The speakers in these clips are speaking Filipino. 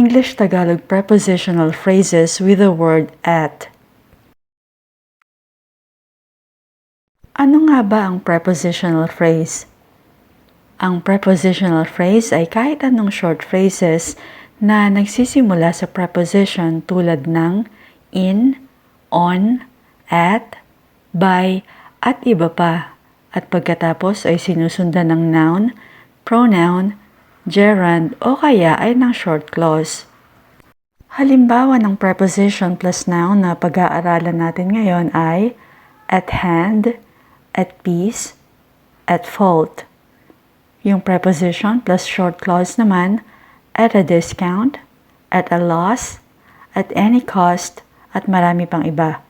English-Tagalog prepositional phrases with the word at. Ano nga ba ang prepositional phrase? Ang prepositional phrase ay kahit anong short phrases na nagsisimula sa preposition tulad ng in, on, at, by, at iba pa. At pagkatapos ay sinusundan ng noun, pronoun, gerund o kaya ay ng short clause. Halimbawa ng preposition plus noun na pag-aaralan natin ngayon ay at hand, at peace, at fault. Yung preposition plus short clause naman, at a discount, at a loss, at any cost, at marami pang iba.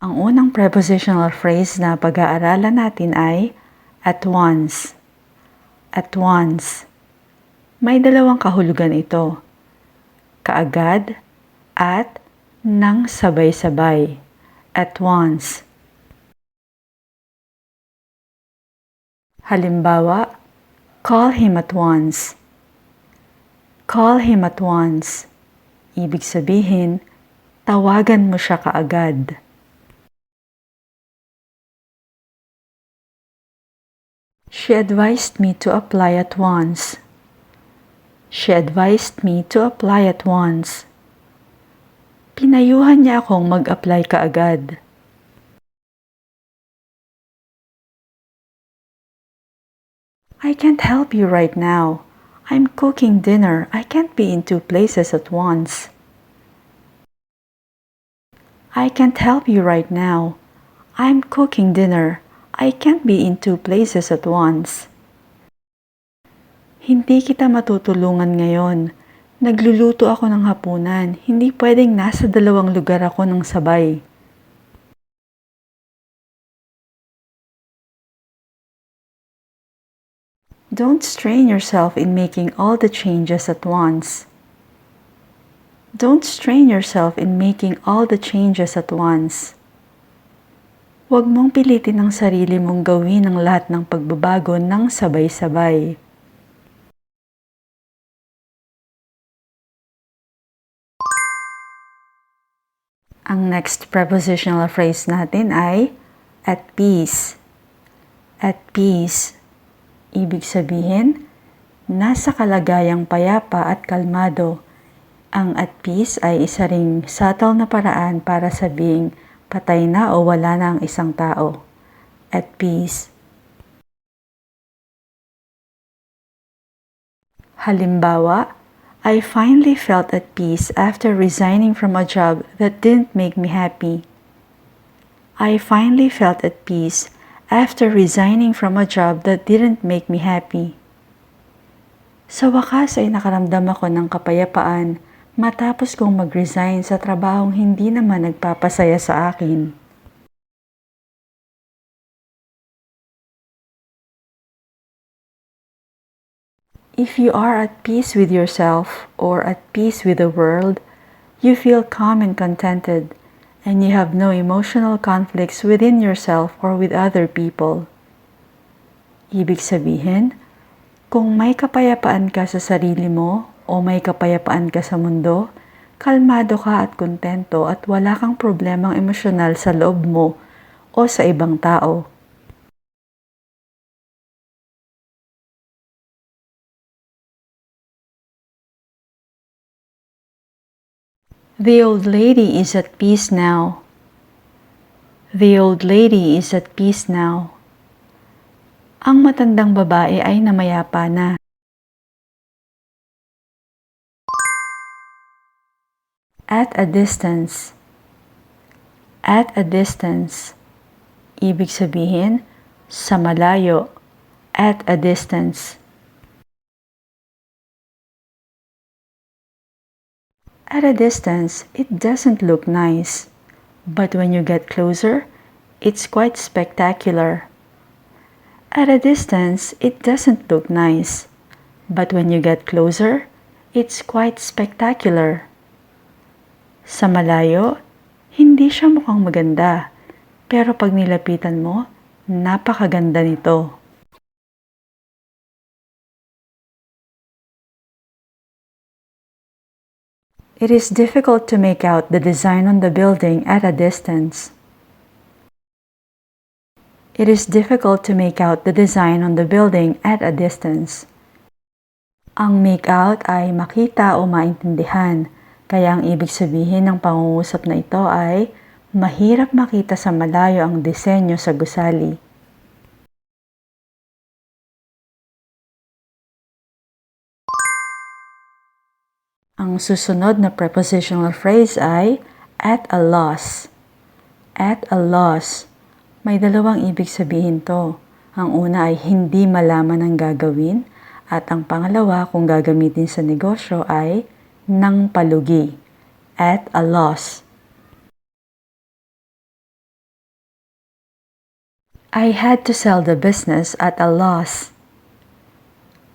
Ang unang prepositional phrase na pag-aaralan natin ay at once. At once. May dalawang kahulugan ito. Kaagad at nang sabay-sabay. At once. Halimbawa, call him at once. Call him at once. Ibig sabihin, tawagan mo siya kaagad. She advised me to apply at once. She advised me to apply at once. Pinayuhan niya akong mag-apply kaagad. I can't help you right now. I'm cooking dinner. I can't be in two places at once. I can't help you right now. I'm cooking dinner. I can't be in two places at once. Hindi kita matutulungan ngayon. Nagluluto ako ng hapunan. Hindi pwedeng nasa dalawang lugar ako ng sabay. Don't strain yourself in making all the changes at once. Don't strain yourself in making all the changes at once. Huwag mong pilitin ang sarili mong gawin ang lahat ng pagbabago ng sabay-sabay. Ang next prepositional phrase natin ay at peace. At peace. Ibig sabihin, nasa kalagayang payapa at kalmado. Ang at peace ay isa ring subtle na paraan para sabing patay na o wala na ang isang tao. At peace. Halimbawa, I finally felt at peace after resigning from a job that didn't make me happy. I finally felt at peace after resigning from a job that didn't make me happy. Sa wakas ay nakaramdam ako ng kapayapaan matapos kong mag-resign sa trabahong hindi naman nagpapasaya sa akin. If you are at peace with yourself or at peace with the world, you feel calm and contented, and you have no emotional conflicts within yourself or with other people. Ibig sabihin, kung may kapayapaan ka sa sarili mo o may kapayapaan ka sa mundo, kalmado ka at kontento at wala kang problemang emosyonal sa loob mo o sa ibang tao. The old lady is at peace now. The old lady is at peace now. Ang matandang babae ay namayapa na. At a distance. At a distance. Ibig sabihin, sa malayo. At a distance. At a distance, it doesn't look nice. But when you get closer, it's quite spectacular. At a distance, it doesn't look nice. But when you get closer, it's quite spectacular. Sa malayo, hindi siya mukhang maganda. Pero pag nilapitan mo, napakaganda nito. It is difficult to make out the design on the building at a distance. It is difficult to make out the design on the building at a distance. Ang make out ay makita o maintindihan, kaya ang ibig sabihin ng pangungusap na ito ay mahirap makita sa malayo ang disenyo sa gusali. Ang susunod na prepositional phrase ay at a loss. At a loss. May dalawang ibig sabihin to. Ang una ay hindi malaman ang gagawin at ang pangalawa kung gagamitin sa negosyo ay nang palugi. At a loss. I had to sell the business at a loss.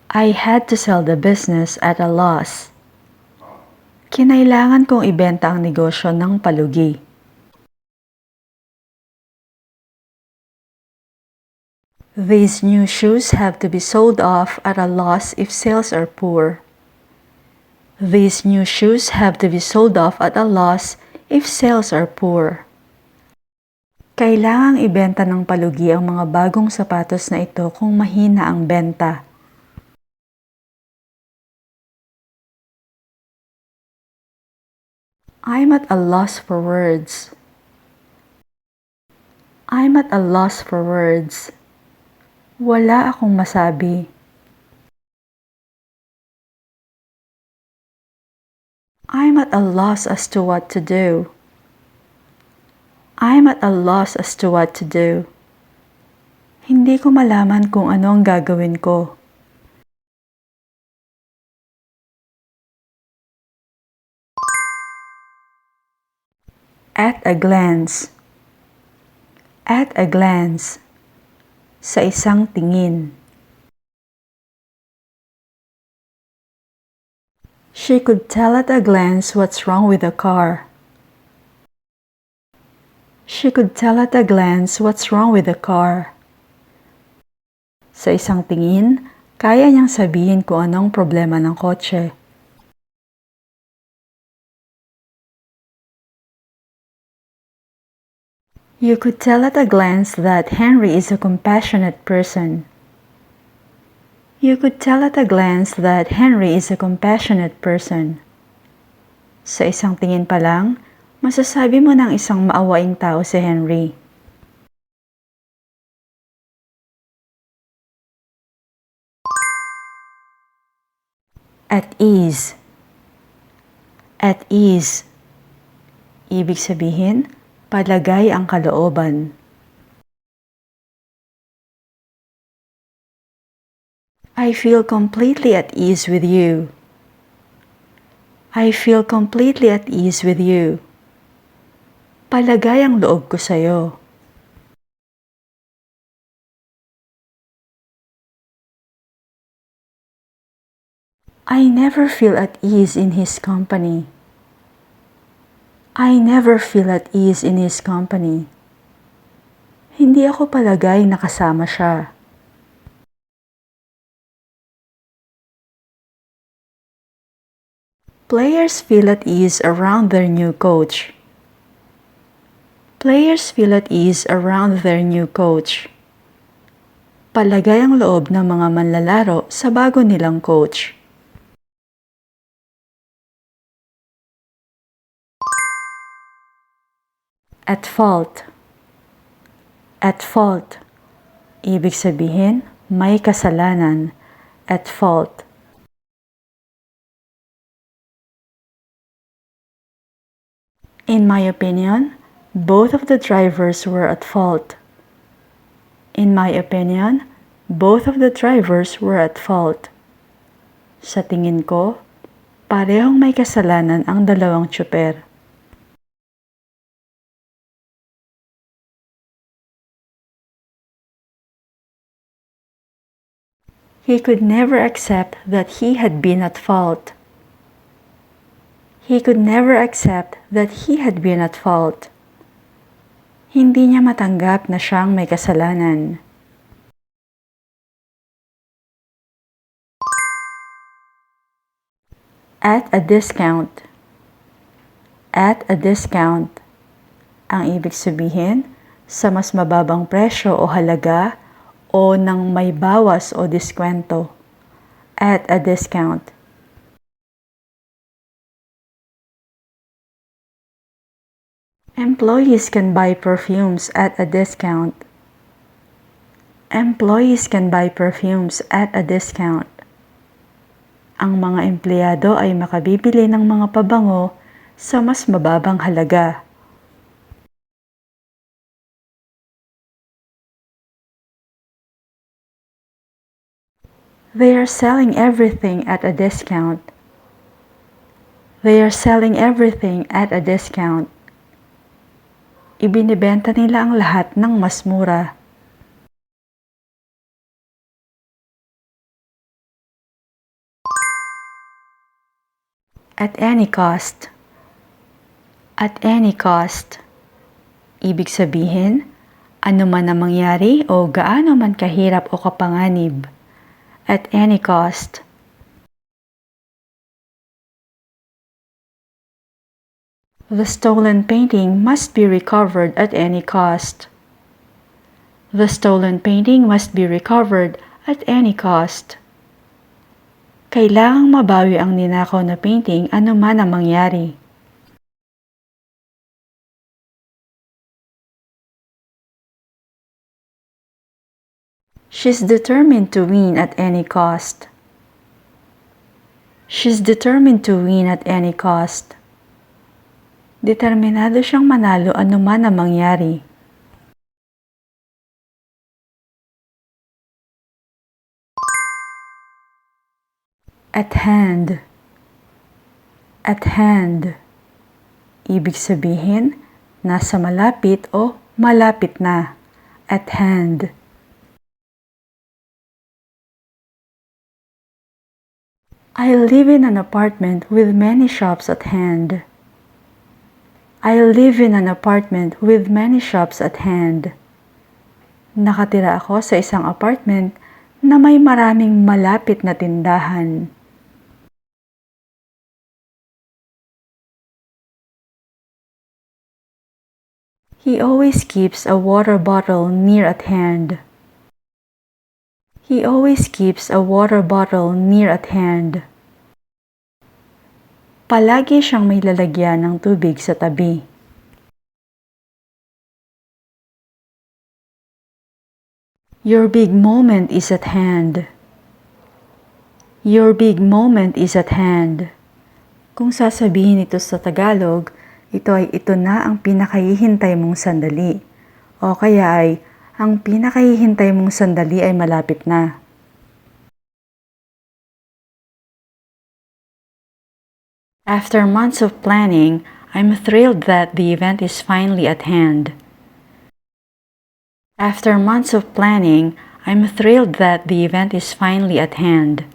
I had to sell the business at a loss. Kinailangan kong ibenta ang negosyo ng palugi. These new shoes have to be sold off at a loss if sales are poor. These new shoes have to be sold off at a loss if sales are poor. Kailangang ibenta ng palugi ang mga bagong sapatos na ito kung mahina ang benta. I'm at a loss for words. I'm at a loss for words. Wala akong masabi. I'm at a loss as to what to do. I'm at a loss as to what to do. Hindi ko malaman kung ano ang gagawin ko. At a glance. At a glance. Sa isang tingin. She could tell at a glance what's wrong with the car. She could tell at a glance what's wrong with the car. Sa isang tingin, kaya niyang sabihin kung anong problema ng kotse. You could tell at a glance that Henry is a compassionate person. You could tell at a glance that Henry is a compassionate person. Sa isang tingin pa lang, masasabi mo ng isang maawaing tao si Henry. At ease. At ease. Ibig sabihin, palagay ang kalooban. I feel completely at ease with you. I feel completely at ease with you. Palagay ang loob ko sa'yo. I never feel at ease in his company. I never feel at ease in his company. Hindi ako palagay na kasama siya. Players feel at ease around their new coach. Players feel at ease around their new coach. Palagay ang loob ng mga manlalaro sa bago nilang coach. At fault. At fault. Ibig sabihin, may kasalanan. At fault. In my opinion, both of the drivers were at fault. In my opinion, both of the drivers were at fault. Sa tingin ko, parehong may kasalanan ang dalawang tsuper. He could never accept that he had been at fault. He could never accept that he had been at fault. Hindi niya matanggap na siyang may kasalanan. At a discount. at a discount. Ang ibig sabihin, sa mas mababang presyo o halaga o nang may bawas o diskwento. At a discount. Employees can buy perfumes at a discount. Employees can buy perfumes at a discount. Ang mga empleyado ay makabibili ng mga pabango sa mas mababang halaga. They are selling everything at a discount. They are selling everything at a discount. Ibinibenta nila ang lahat ng mas mura. At any cost. At any cost. Ibig sabihin, ano man ang mangyari o gaano man kahirap o kapanganib. At any cost. The stolen painting must be recovered at any cost. The stolen painting must be recovered at any cost. Kailangang mabawi ang ninakaw na painting anuman ang mangyari. She's determined to win at any cost. She's determined to win at any cost. Determinado siyang manalo anuman ang mangyari. At hand. At hand. Ibig sabihin, nasa malapit o malapit na. At hand. I live in an apartment with many shops at hand. I live in an apartment with many shops at hand. Nakatira ako sa isang apartment na may maraming malapit na tindahan. He always keeps a water bottle near at hand. He always keeps a water bottle near at hand. Palagi siyang may lalagyan ng tubig sa tabi. Your big moment is at hand. Your big moment is at hand. Kung sasabihin ito sa Tagalog, ito na ang pinakahihintay mong sandali. O kaya ay, ang pinakahihintay mong sandali ay malapit na. After months of planning, I'm thrilled that the event is finally at hand. After months of planning, I'm thrilled that the event is finally at hand.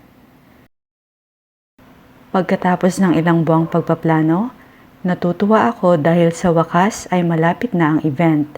Pagkatapos ng ilang buwang pagpaplano, natutuwa ako dahil sa wakas ay malapit na ang event.